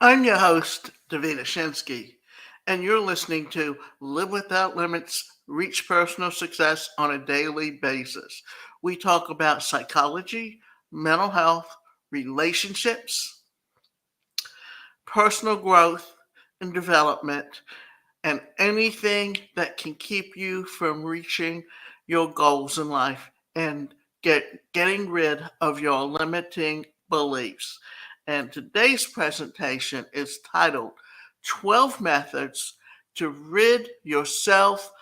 I'm your host, Davina Shinsky, and you're listening to Live Without Limits, Reach Personal Success on a Daily Basis. We talk about psychology, mental health, relationships, personal growth and development, and anything that can keep you from reaching your goals in life and getting rid of your limiting beliefs. And today's presentation is titled 12 Methods to Rid Yourself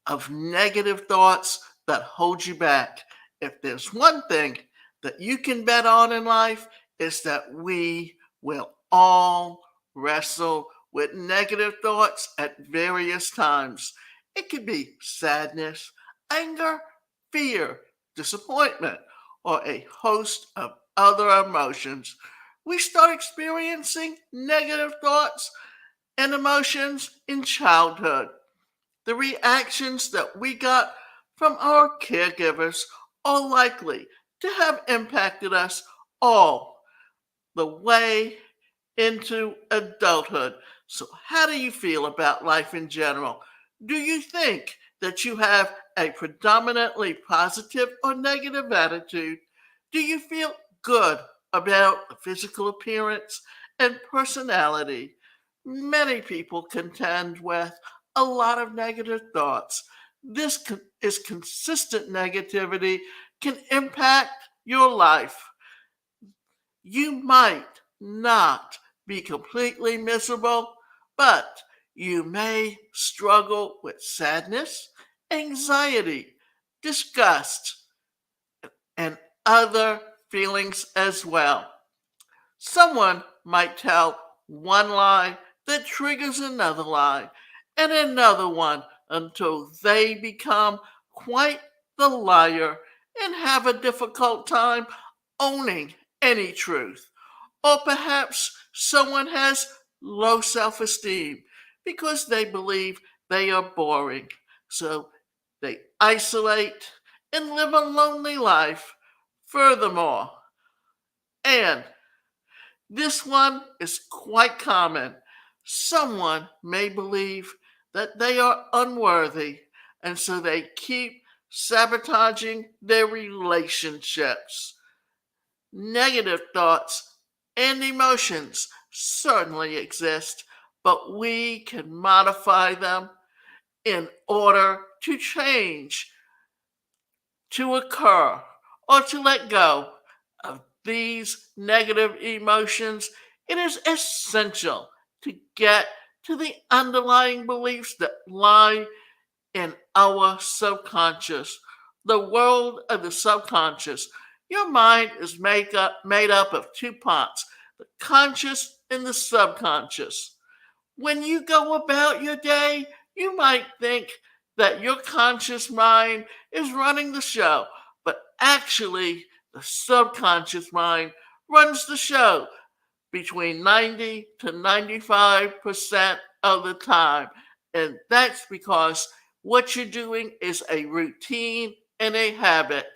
of Negative Thoughts That Hold You Back. If there's one thing that you can bet on in life, is that we will all wrestle with negative thoughts at various times. It could be sadness, anger, fear, disappointment, or a host of other emotions. We start experiencing negative thoughts and emotions in childhood. The reactions that we got from our caregivers are likely to have impacted us all the way into adulthood. So, how do you feel about life in general? Do you think that you have a predominantly positive or negative attitude? Do you feel good about physical appearance and personality? Many people contend with a lot of negative thoughts. This is consistent negativity can impact your life. You might not be completely miserable, but you may struggle with sadness, anxiety, disgust, and other feelings as well. Someone might tell one lie that triggers another lie and another one until they become quite the liar and have a difficult time owning any truth. Or perhaps someone has low self esteem because they believe they are boring. So they isolate and live a lonely life. Furthermore, and this one is quite common. Someone may believe that they are unworthy, and so they keep sabotaging their relationships. Negative thoughts and emotions certainly exist, but we can modify them in order to change, to occur, or to let go of these negative emotions. It is essential to get to the underlying beliefs that lie in our subconscious, the world of the subconscious. Your mind is made up of two parts, the conscious and the subconscious. When you go about your day, you might think that your conscious mind is running the show, but actually, the subconscious mind runs the show between 90 to 95% of the time. And that's because what you're doing is a routine and a habit.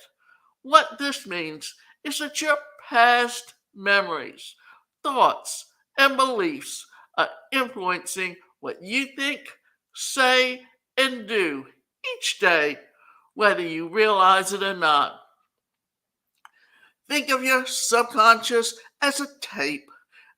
What this means is that your past memories, thoughts, and beliefs are influencing what you think, say, and do each day, whether you realize it or not. Think of your subconscious as a tape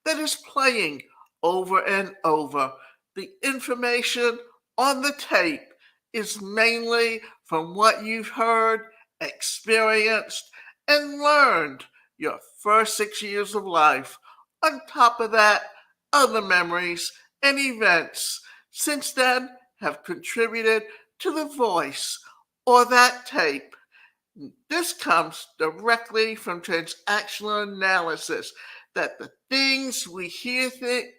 that is playing over and over. The information on the tape is mainly from what you've heard, experienced, and learned your first 6 years of life. On top of that, other memories and events since then have contributed to the voice or that tape. This comes directly from transactional analysis that the things we hear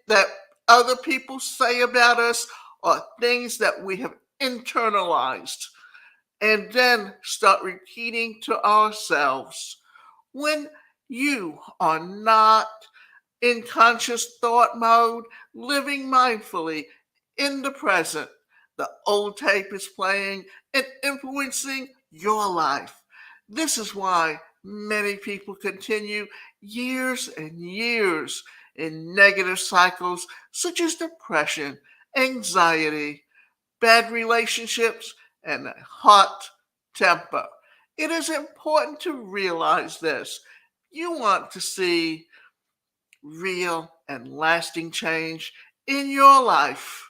that other people say about us are things that we have internalized and then start repeating to ourselves. When you are not in conscious thought mode, living mindfully in the present, the old tape is playing and influencing your life. This is why many people continue years and years in negative cycles such as depression, anxiety, bad relationships, and a hot temper. It is important to realize this. You want to see real and lasting change in your life.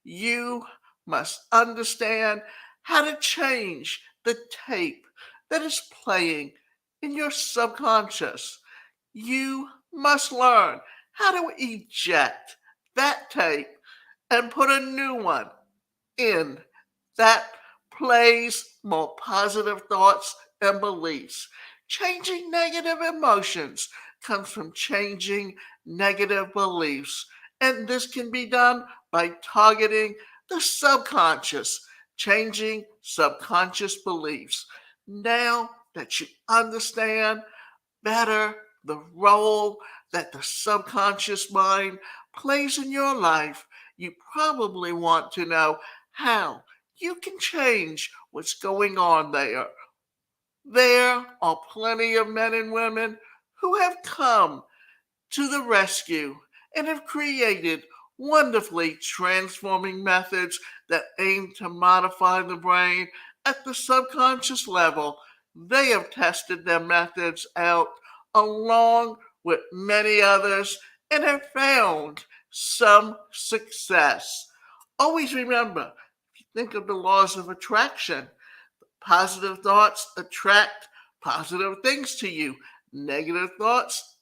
You must understand how to change the tape that is playing in your subconscious. You must learn how to eject that tape and put a new one in that plays more positive thoughts and beliefs. Changing negative emotions comes from changing negative beliefs. And this can be done by targeting the subconscious, changing subconscious beliefs. Now that you understand better the role that the subconscious mind plays in your life, you probably want to know how you can change what's going on there. There are plenty of men and women who have come to the rescue and have created wonderfully transforming methods that aim to modify the brain at the subconscious level. They have tested their methods out along with many others and have found some success. Always remember, if you think of the laws of attraction, positive thoughts attract positive things to you. Negative thoughts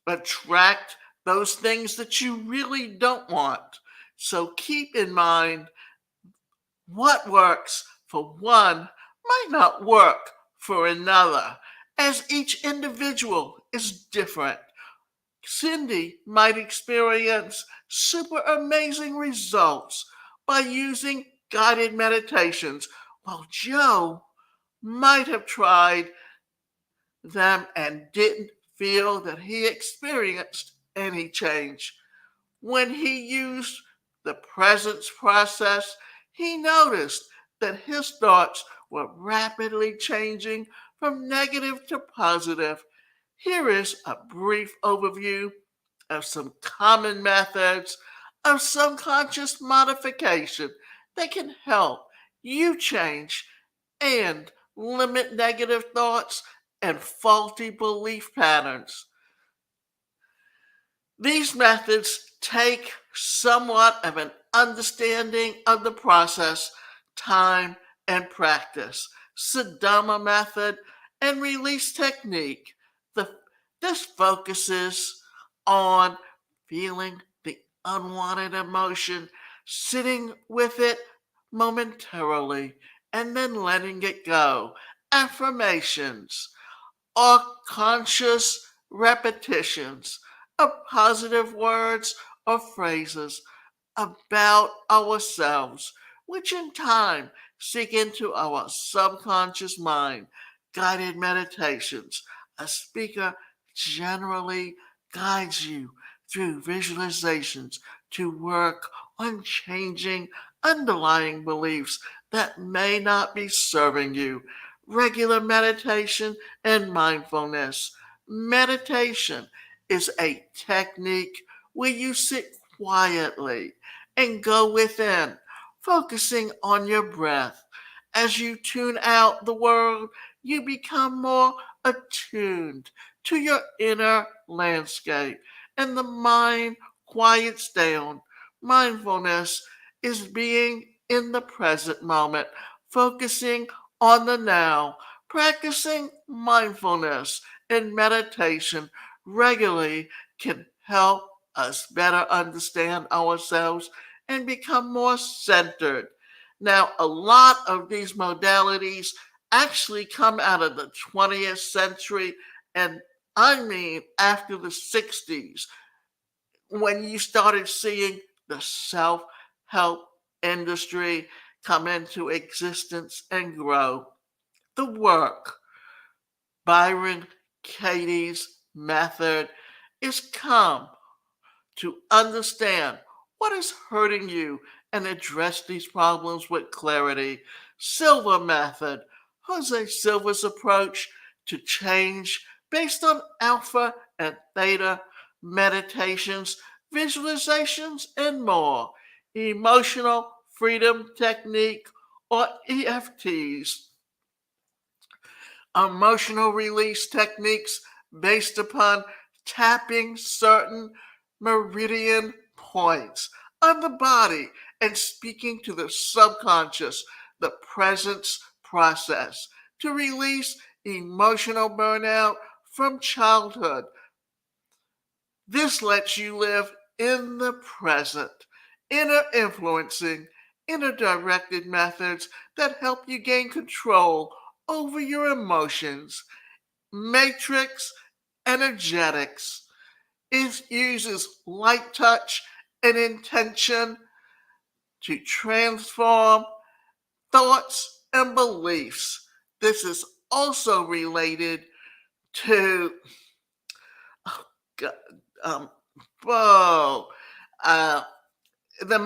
attract those things that you really don't want. So keep in mind what works for one might not work for another, as each individual is different. Cindy might experience super amazing results by using guided meditations, while Joe might have tried them and didn't feel that he experienced any change. When he used the presence process, he noticed that his thoughts were rapidly changing from negative to positive. Here is a brief overview of some common methods of subconscious modification that can help you change and limit negative thoughts and faulty belief patterns. These methods take somewhat of an understanding of the process, time, and practice. Sadama method and release technique. This focuses on feeling the unwanted emotion, sitting with it momentarily, and then letting it go. Affirmations are conscious repetitions of positive words or phrases about ourselves, which in time seek into our subconscious mind. Guided meditations. A speaker generally guides you through visualizations to work on changing underlying beliefs that may not be serving you. Regular meditation and mindfulness. Meditation is a technique where you sit quietly and go within, focusing on your breath. As you tune out the world, you become more attuned to your inner landscape, and the mind quiets down. Mindfulness is being in the present moment, focusing on the now. Practicing mindfulness and meditation regularly can help us better understand ourselves and become more centered. Now, a lot of these modalities actually come out of the 20th century, and I mean after the 60s, when you started seeing the self help industry come into existence and grow. The work, Byron Katie's method, is come to understand what is hurting you and address these problems with clarity. Silver method, Jose Silva's approach to change based on alpha and theta meditations, visualizations, and more. Emotional freedom technique or EFTs, emotional release techniques based upon tapping certain meridian points of the body and speaking to the subconscious, the presence process to release emotional burnout from childhood. This lets you live in the present. Inner influencing, inner directed methods that help you gain control over your emotions. Matrix energetics. It uses light touch and intention to transform thoughts and beliefs. This is also related to oh, God, um, whoa, uh, the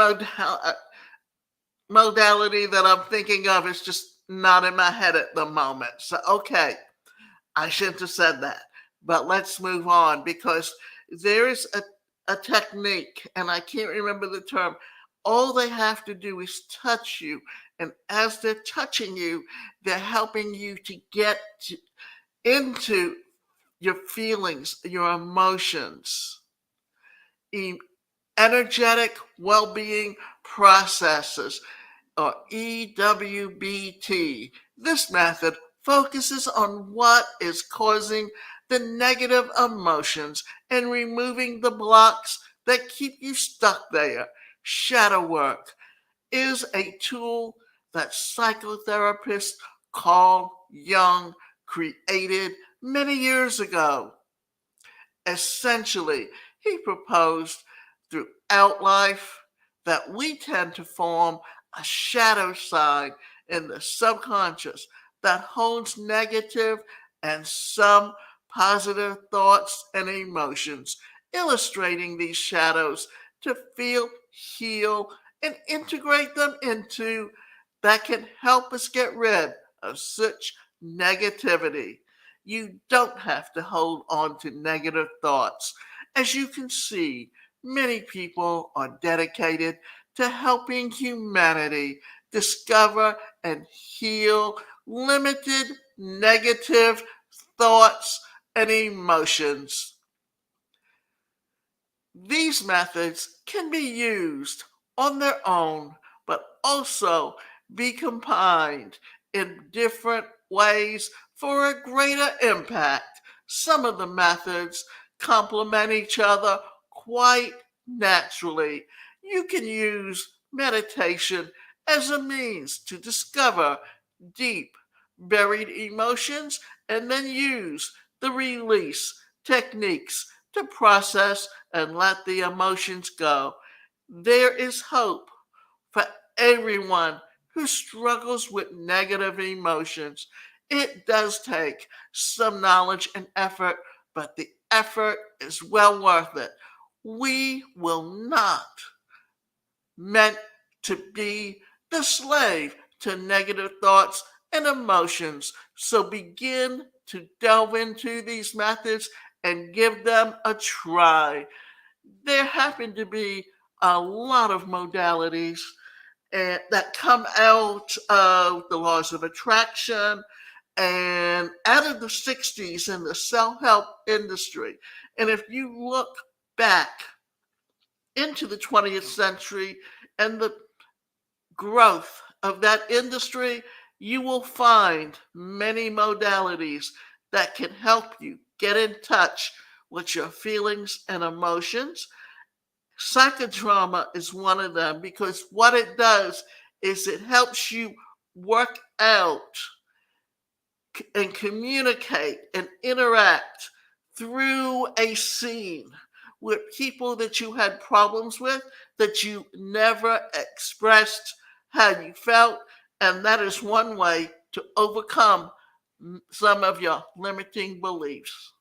modality that I'm thinking of is just not in my head at the moment. So, okay, I shouldn't have said that. But let's move on because there is a technique, and I can't remember the term. All they have to do is touch you. And as they're touching you, they're helping you to get into your feelings, your emotions, energetic well being processes or EWBT. This method focuses on what is causing the negative emotions and removing the blocks that keep you stuck there. Shadow work is a tool that psychotherapist Carl Jung created many years ago. Essentially, he proposed throughout life that we tend to form a shadow side in the subconscious that holds negative and some positive thoughts and emotions, illustrating these shadows to feel, heal, and integrate them into that can help us get rid of such negativity. You don't have to hold on to negative thoughts. As you can see, many people are dedicated to helping humanity discover and heal limited negative thoughts and emotions. These methods can be used on their own, but also be combined in different ways for a greater impact. Some of the methods complement each other quite naturally. You can use meditation as a means to discover deep, buried emotions and then use the release techniques to process and let the emotions go. There is hope for everyone who struggles with negative emotions. It does take some knowledge and effort, but the effort is well worth it. We will not meant to be the slave to negative thoughts and emotions. So begin to delve into these methods and give them a try. There happen to be a lot of modalities that come out of the laws of attraction and out of the 60s in the self help industry. And if you look back into the 20th century and the growth of that industry, you will find many modalities that can help you get in touch with your feelings and emotions. Psychodrama is one of them because what it does is it helps you work out and communicate and interact through a scene with people that you had problems with, that you never expressed how you felt. And that is one way to overcome some of your limiting beliefs.